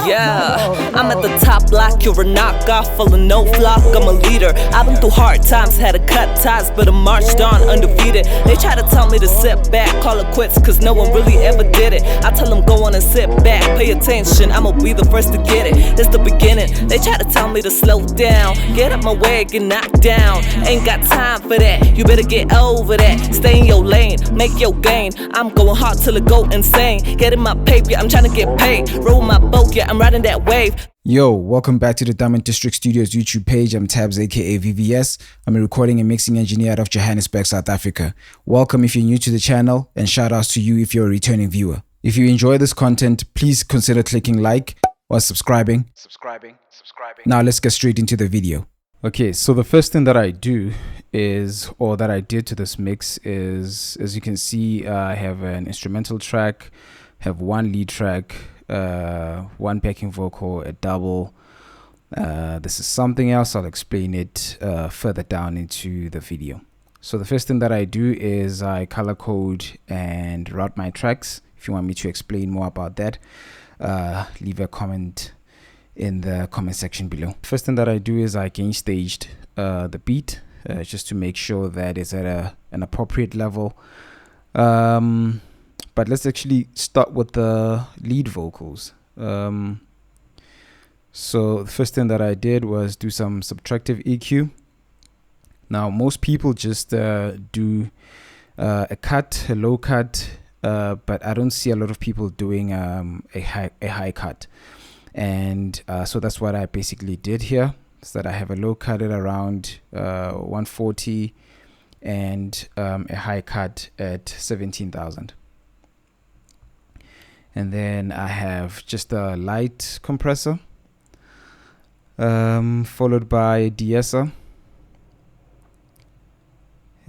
Yeah, I'm at the top block, you're a knockoff, full of no flock, I'm a leader. I've been through hard times, had to cut ties, but I marched on undefeated. They try to tell me to sit back, call it quits, cause no one really ever did it. I tell them go on and sit back, pay attention, I'ma be the first to get it. It's the beginning, they try to tell me to slow down, get up my way, get knocked down. Ain't got time for that, you better get over that. Stay in your lane, make your gain. I'm going hard till it go insane. Getting my paper, I'm trying to get paid. Roll my boat, yeah, I'm riding that wave. Yo, welcome back to the Diamond District Studios YouTube page. I'm Tabs, aka VVS. I'm a recording and mixing engineer out of Johannesburg, South Africa. Welcome if you're new to the channel, and shout outs to you if you're a returning viewer. If you enjoy this content, please consider clicking like or subscribing. Now let's get straight into the video. Okay, so the first thing that I do is, or that I did to this mix is, as you can see, I have an instrumental track, have one lead track, one backing vocal, a double. This is something else. I'll explain it further down into the video. So the first thing that I do is I color code and route my tracks. If you want me to explain more about that, leave a comment in the comment section below. First thing that I do is I gain staged the beat just to make sure that it's at an appropriate level. But let's actually start with the lead vocals. So the first thing that I did was do some subtractive EQ. Now most people just do a cut, a low cut, but I don't see a lot of people doing a high cut. And so that's what I basically did here, is that I have a low cut at around 140 and a high cut at 17,000. And then I have just a light compressor, followed by a de-esser.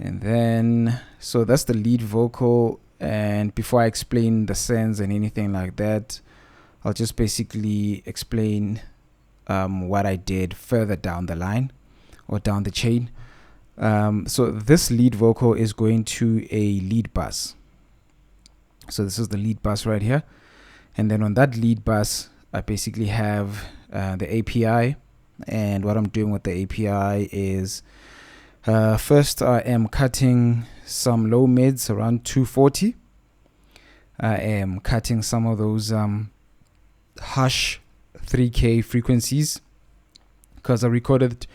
And then, so that's the lead vocal. And before I explain the sends and anything like that, I'll just basically explain what I did further down the line or down the chain. So this lead vocal is going to a lead bus. So this is the lead bus right here. And then on that lead bus, I basically have the API. And what I'm doing with the API is, first I am cutting some low mids around 240. I am cutting some of those harsh 3K frequencies, because I recorded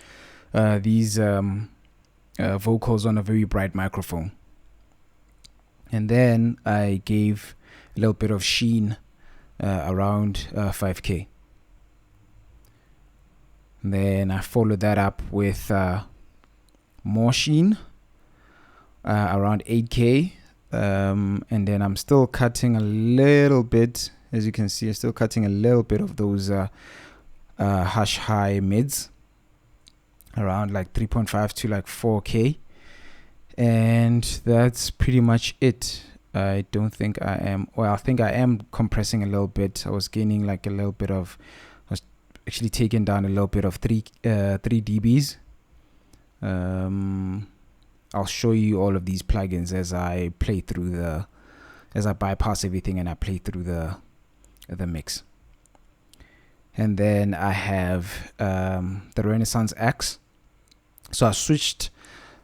these vocals on a very bright microphone. And then I gave a little bit of sheen around 5K. And then I followed that up with more sheen around 8K. And then I'm still cutting a little bit. As you can see, I'm still cutting a little bit of those harsh high mids around like 3.5 to like 4K. And that's pretty much it. I don't think I am, well, I think I am compressing a little bit. I was gaining like a little bit of, I was actually taking down a little bit of 3 dBs. I'll show you all of these plugins as I play through as I bypass everything and I play through the mix. And then I have the Renaissance X. So I switched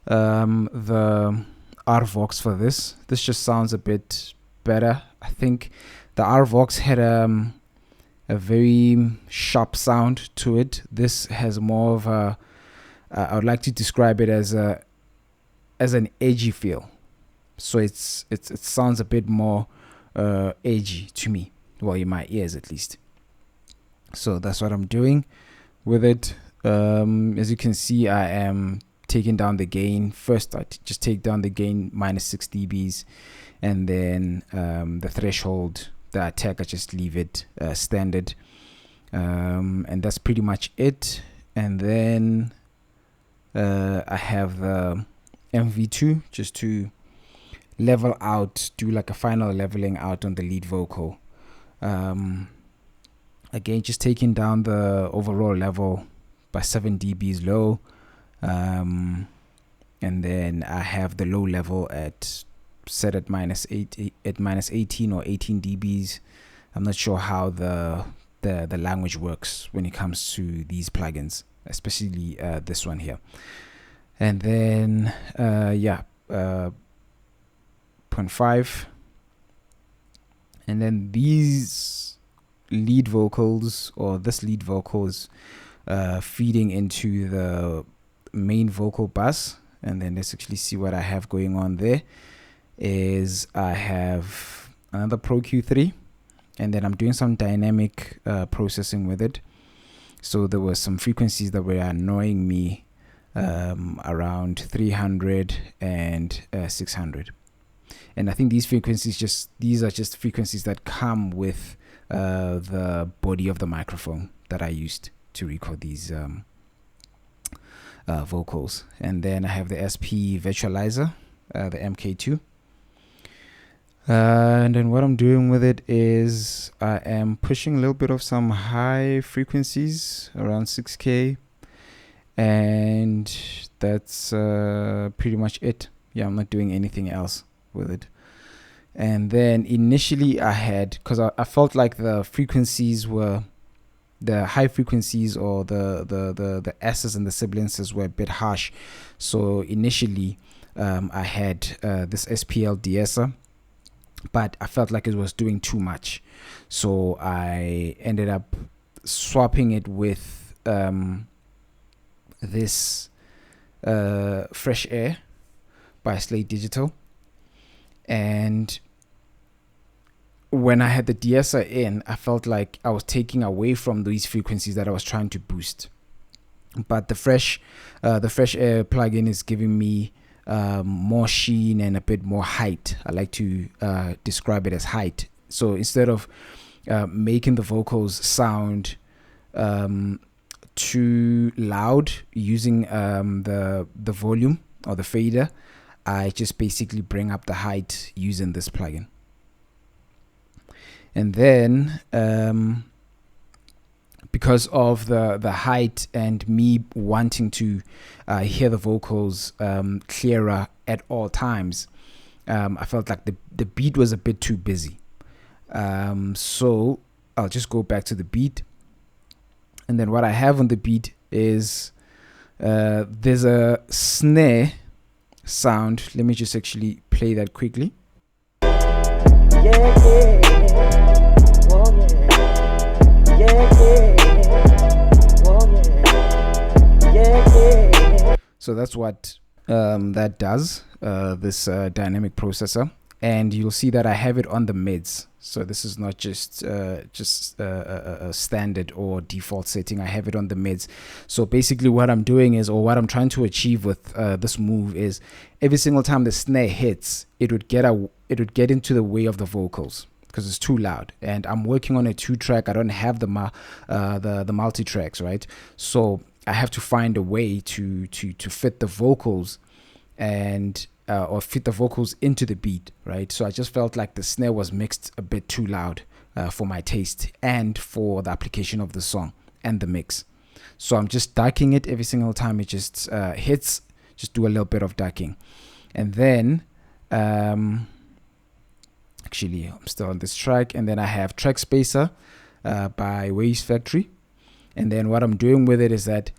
the RVox for this. This just sounds a bit better. I think the RVox had a very sharp sound to it. This has more of a, I would like to describe it as an edgy feel. So it sounds a bit more edgy to me, well, in my ears at least. So that's what I'm doing with it. As you can see, I am taking down the gain. First I just take down the gain minus 6 dBs, and then the threshold, the attack, I just leave it standard, and that's pretty much it. And then I have the MV2 just to level out, do like a final leveling out on the lead vocal. Again, just taking down the overall level by 7 dBs low. And then I have the low level set at minus 18 or 18 dBs. I'm not sure how the the language works when it comes to these plugins, especially this one here. And then 0.5, and then these lead vocals, or this lead vocal is feeding into the main vocal bus. And then let's actually see what I have going on there. Is I have another Pro Q3, and then I'm doing some dynamic processing with it. So there were some frequencies that were annoying me around 300 and 600. And I think these frequencies these are just frequencies that come with the body of the microphone that I used to record these vocals. And then I have the SP virtualizer, the MK2. And then what I'm doing with it is I am pushing a little bit of some high frequencies around 6K, and that's pretty much it. Yeah, I'm not doing anything else with it. And then initially I had, because I felt like the frequencies were, the high frequencies, or the S's and the sibilances were a bit harsh. So initially I had this SPL de-esser, but I felt like it was doing too much. So I ended up swapping it with this Fresh Air by Slate Digital. And when I had the de-esser in, I felt like I was taking away from these frequencies that I was trying to boost. But the Fresh Air plugin is giving me more sheen and a bit more height. I like to describe it as height. So instead of making the vocals sound too loud using the volume or the fader, I just basically bring up the height using this plugin. And then because of the height and me wanting to hear the vocals clearer at all times, I felt like the beat was a bit too busy. So I'll just go back to the beat. And then what I have on the beat is there's a snare sound. Let me just actually play that quickly. So that's what that does, this dynamic processor. And you'll see that I have it on the mids. So this is not just a standard or default setting. I have it on the mids. So basically what I'm doing is, or what I'm trying to achieve with this move is, every single time the snare hits, it would get into the way of the vocals because it's too loud. And I'm working on a 2-track. I don't have the multi-tracks, right? So I have to find a way to fit the vocals and or fit the vocals into the beat, right? So I just felt like the snare was mixed a bit too loud for my taste and for the application of the song and the mix. So I'm just ducking it every single time it just hits. Just do a little bit of ducking. And then actually I'm still on this track, and then I have Track Spacer by Wavesfactory. And then what I'm doing with it is that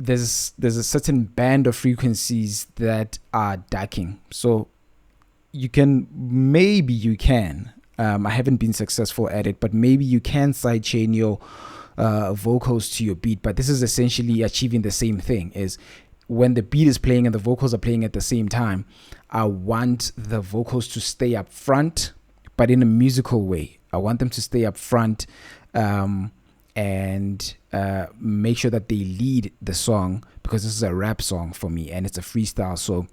there's a certain band of frequencies that are ducking. So you can I haven't been successful at it, but maybe you can sidechain your vocals to your beat. But this is essentially achieving the same thing. Is when the beat is playing and the vocals are playing at the same time, I want the vocals to stay up front, but in a musical way. I want them to stay up front and make sure that they lead the song, because this is a rap song for me and it's a freestyle. So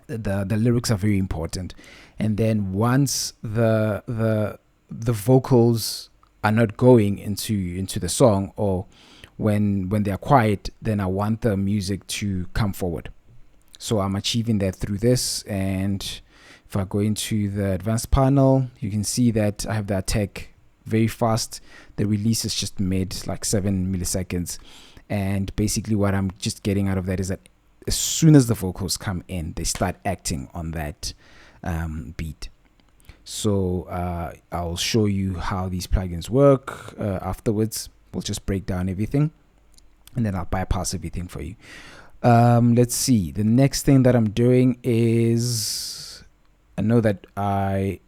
the lyrics are very important. And then once the vocals are not going into the song, or when they're quiet, then I want the music to come forward. So I'm achieving that through this. And if I go into the advanced panel, you can see that I have the attack very fast. The release is just mid, like 7 milliseconds. And basically what I'm just getting out of that is that as soon as the vocals come in, they start acting on that beat. So I'll show you how these plugins work afterwards. We'll just break down everything, and then I'll bypass everything for you. Let's see. The next thing that I'm doing is, I know that I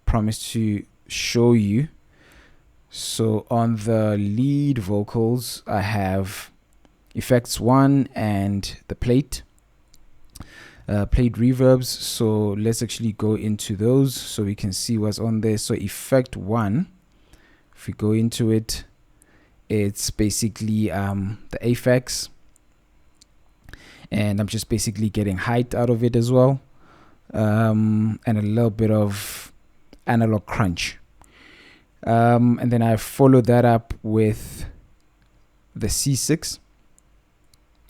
promised to show you. So on the lead vocals, I have effects 1 and the plate reverbs. So let's actually go into those so we can see what's on there. So effect 1, if we go into it, it's basically the effects, and I'm just basically getting height out of it as well, and a little bit of analog crunch, and then I follow that up with the C6.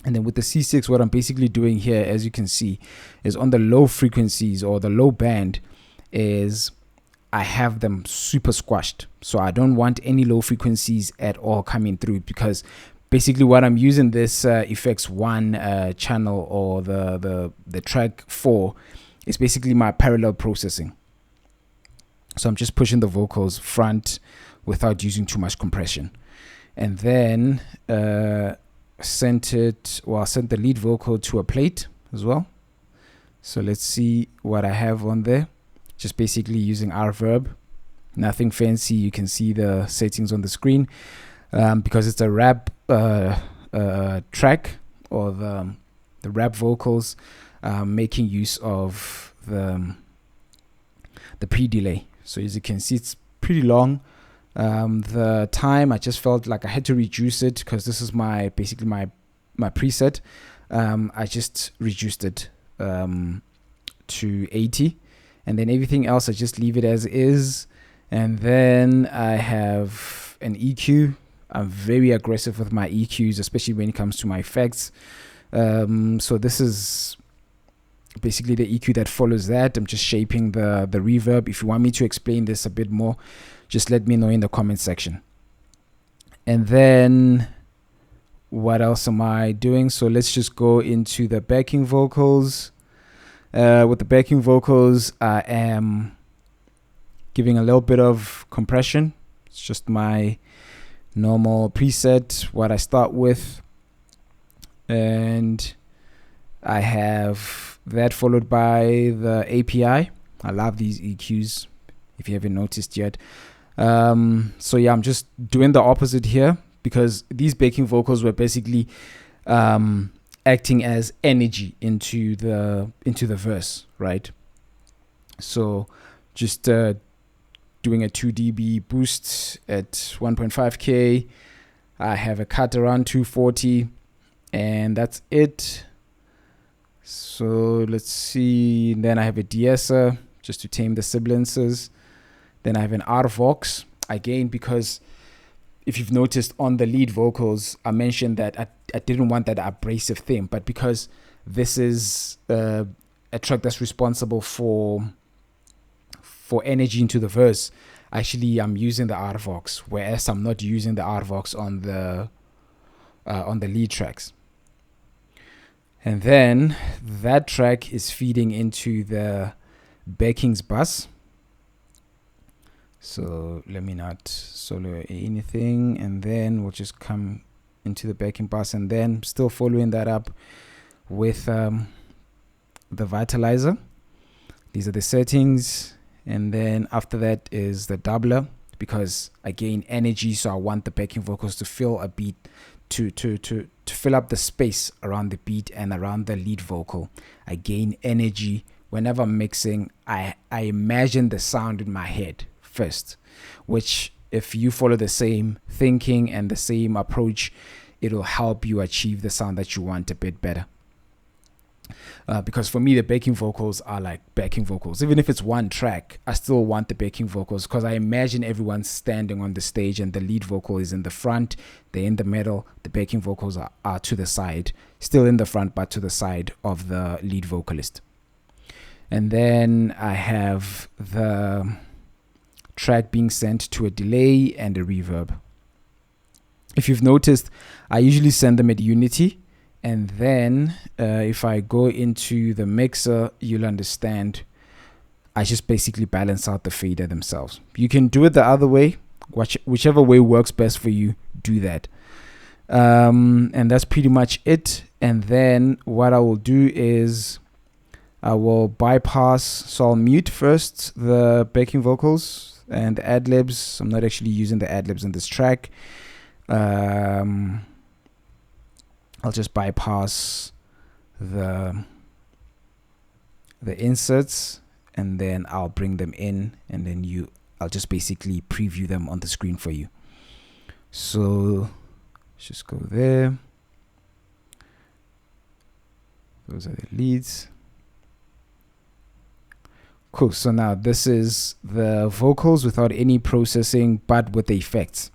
And then with the C6, what I'm basically doing here, as you can see, is on the low frequencies or the low band, is I have them super squashed. So I don't want any low frequencies at all coming through, because basically what I'm using this effects 1 channel, or the track 4, is basically my parallel processing. So I'm just pushing the vocals front without using too much compression. And then sent the lead vocal to a plate as well. So let's see what I have on there. Just basically using reverb, nothing fancy. You can see the settings on the screen, because it's a rap track, or the rap vocals, making use of the pre-delay. So as you can see, it's pretty long. The time, I just felt like I had to reduce it, because this is basically my preset. I just reduced it to 80, and then everything else I just leave it as is. And then I have an EQ. I'm very aggressive with my EQs, especially when it comes to my effects. So this is basically the EQ that follows that. I'm just shaping the reverb. If you want me to explain this a bit more, just let me know in the comment section. And then what else am I doing? So let's just go into the backing vocals. With the backing vocals, I am giving a little bit of compression. It's just my normal preset, what I start with. And I have that followed by the API. I love these EQs, if you haven't noticed yet. So yeah, I'm just doing the opposite here, because these backing vocals were basically acting as energy into the verse, right? So just doing a 2 dB boost at 1.5K. I have a cut around 240, and that's it. So let's see. Then I have a de-esser just to tame the sibilances. Then I have an RVox, again, because if you've noticed on the lead vocals, I mentioned that I didn't want that abrasive thing, but because this is a track that's responsible for energy into the verse, actually I'm using the RVox, whereas I'm not using the RVox on the lead tracks. And then that track is feeding into the backings bus. So let me not solo anything, and then we'll just come into the backing bus, and then still following that up with the vitalizer. These are the settings, and then after that is the doubler, because again, energy. So I want the backing vocals to fill a beat, to fill up the space around the beat and around the lead vocal. I gain energy whenever I'm mixing. I imagine the sound in my head first, which if you follow the same thinking and the same approach, it'll help you achieve the sound that you want a bit better. Because for me, the backing vocals are like backing vocals. Even if it's one track, I still want the backing vocals, because I imagine everyone standing on the stage and the lead vocal is in the front, they're in the middle, the backing vocals are to the side, still in the front but to the side of the lead vocalist. And then I have the track being sent to a delay and a reverb. If you've noticed, I usually send them at unity, and then if I go into the mixer, you'll understand I just basically balance out the fader themselves. You can do it the other way, whichever way works best for you, do that. And that's pretty much it. And then what I will do is I will bypass, so I'll mute first the backing vocals and the ad-libs. I'm not actually using the ad-libs in this track. I'll just bypass the inserts, and then I'll bring them in, and then I'll just basically preview them on the screen for you. So let's just go there. Those are the leads. Cool. So now this is the vocals without any processing, but with the effects.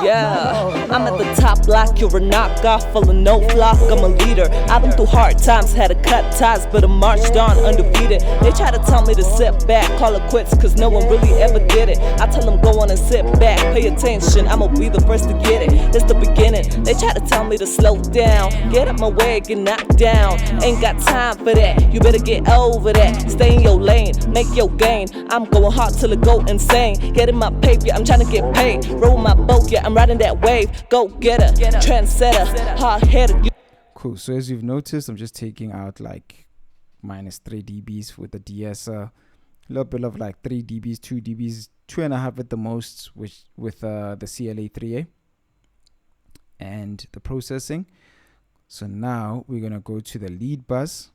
Yeah, I'm at the top block, you're a knockoff, full of no flock, I'm a leader. I've been through hard times, had to cut ties, but I marched on undefeated. They try to tell me to sit back, call it quits, cause no one really ever did it. I tell them go on and sit back, pay attention, I'ma be the first to get it. It's the beginning, they try to tell me to slow down, get up my way, get knocked down. Ain't got time for that, you better get over that. Stay in your lane, make your gain. I'm going hard till it go insane. Get in my paper, I'm trying to get paid. Roll my boat, yeah, I'm riding that wave. Go getter, trendsetter, hard headed. Cool. So as you've noticed, I'm just taking out like -3 dBs with the de-esser, a little bit of like 3 dBs, 2 dBs, 2.5 at the most, which with the CLA3A and the processing. So now we're gonna go to the lead bus.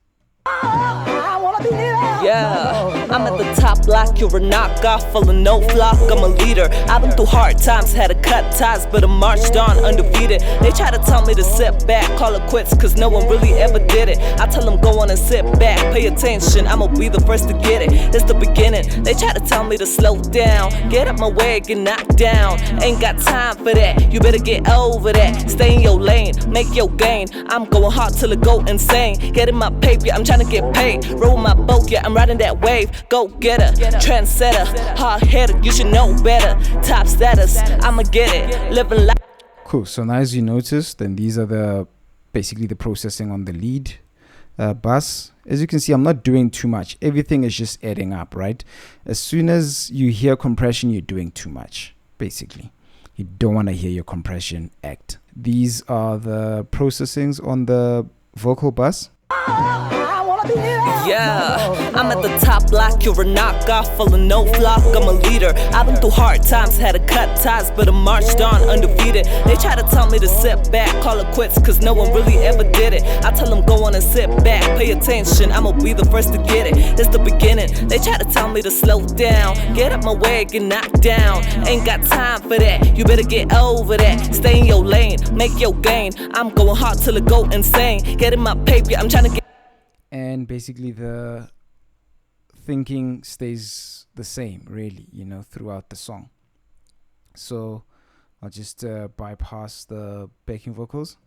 Yeah, I'm at the top block, you're a knockoff, full of no flock, I'm a leader. I've been through hard times, had to cut ties, but I marched on undefeated. They try to tell me to sit back, call it quits, cause no one really ever did it. I tell them go on and sit back, pay attention, I'ma be the first to get it. It's the beginning, they try to tell me to slow down, get up my way, get knocked down. Ain't got time for that, you better get over that. Stay in your lane, make your gain. I'm going hard till it go insane. Get in my paper, I'm trying to get paid. Roll my boat, yeah, I'm riding that wave. Go getter, trendsetter, hard headed, you should know better. Top status, I'ma get it, living life. Cool. So now as you notice, then these are basically the processing on the lead bus. As you can see, I'm not doing too much. Everything is just adding up, right? As soon as you hear compression, you're doing too much, basically. You don't want to hear your compression act. These are the processings on the vocal bus. Yeah, I'm at the top block, you're a knockoff, full of no flock, I'm a leader. I've been through hard times, had to cut ties, but I marched on undefeated. They try to tell me to sit back, call it quits, cause no one really ever did it. I tell them go on and sit back, pay attention, I'ma be the first to get it. It's the beginning, they try to tell me to slow down, get up my way, get knocked down. Ain't got time for that, you better get over that. Stay in your lane, make your gain. I'm going hard till it go insane. Get in my paper, I'm trying to get. And basically the thinking stays the same, really, throughout the song. So I'll just bypass the backing vocals.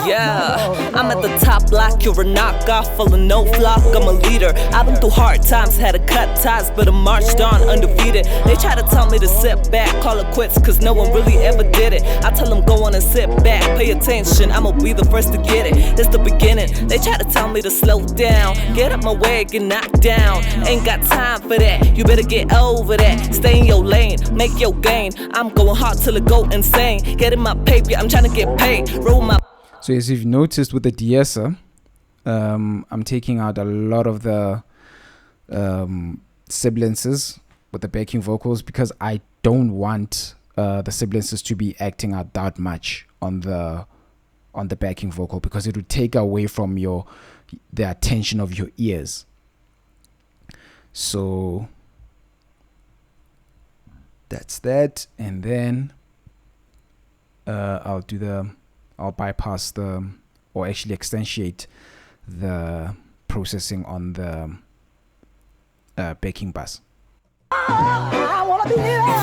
Yeah, I'm at the top block, you're a knockoff, full of no flock, I'm a leader. I've been through hard times, had to cut ties, but I marched on undefeated. They try to tell me to sit back, call it quits, cause no one really ever did it. I tell them go on and sit back, pay attention, I'ma be the first to get it. It's the beginning, they try to tell me to slow down, get up my way, get knocked down. Ain't got time for that, you better get over that. Stay in your lane, make your gain. I'm going hard till it go insane. Get in my paper, I'm trying to get paid. Roll my. So as you've noticed with the de-esser, I'm taking out a lot of the sibilances with the backing vocals because I don't want the sibilances to be acting out that much on the backing vocal, because it would take away from the attention of your ears. So that's that, and then I'll bypass or actually accentuate the processing on the backing bus.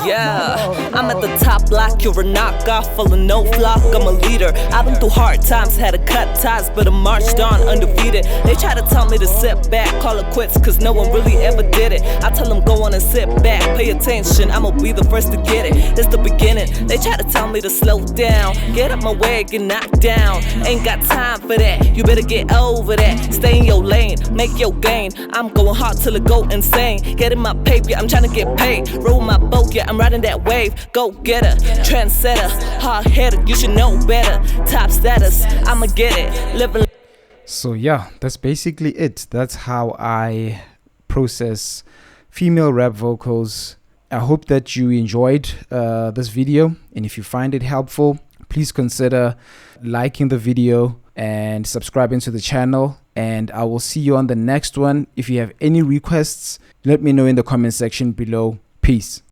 Yeah, I'm at the top block, you're a knockoff, full of no flock, I'm a leader. I've been through hard times, had to cut ties, but I marched on undefeated. They try to tell me to sit back, call it quits, cause no one really ever did it. I tell them go on and sit back, pay attention, I'ma be the first to get it. It's the beginning, they try to tell me to slow down. Get up my way, get knocked down. Ain't got time for that, you better get over that. Stay in your lane, make your gain. I'm going hard till it go insane. Getting my paper, yeah, I'm trying to get paid. Roll my boat, yeah, I'm riding that wave. Go getter, trendsetter, hard headed, you should know better. Top status, I'ma get it. Living. So yeah, that's basically it. That's how I process female rap vocals. I hope that you enjoyed this video, and if you find it helpful, please consider liking the video and subscribing to the channel, and I will see you on the next one. If you have any requests, let me know in the comment section below. Peace.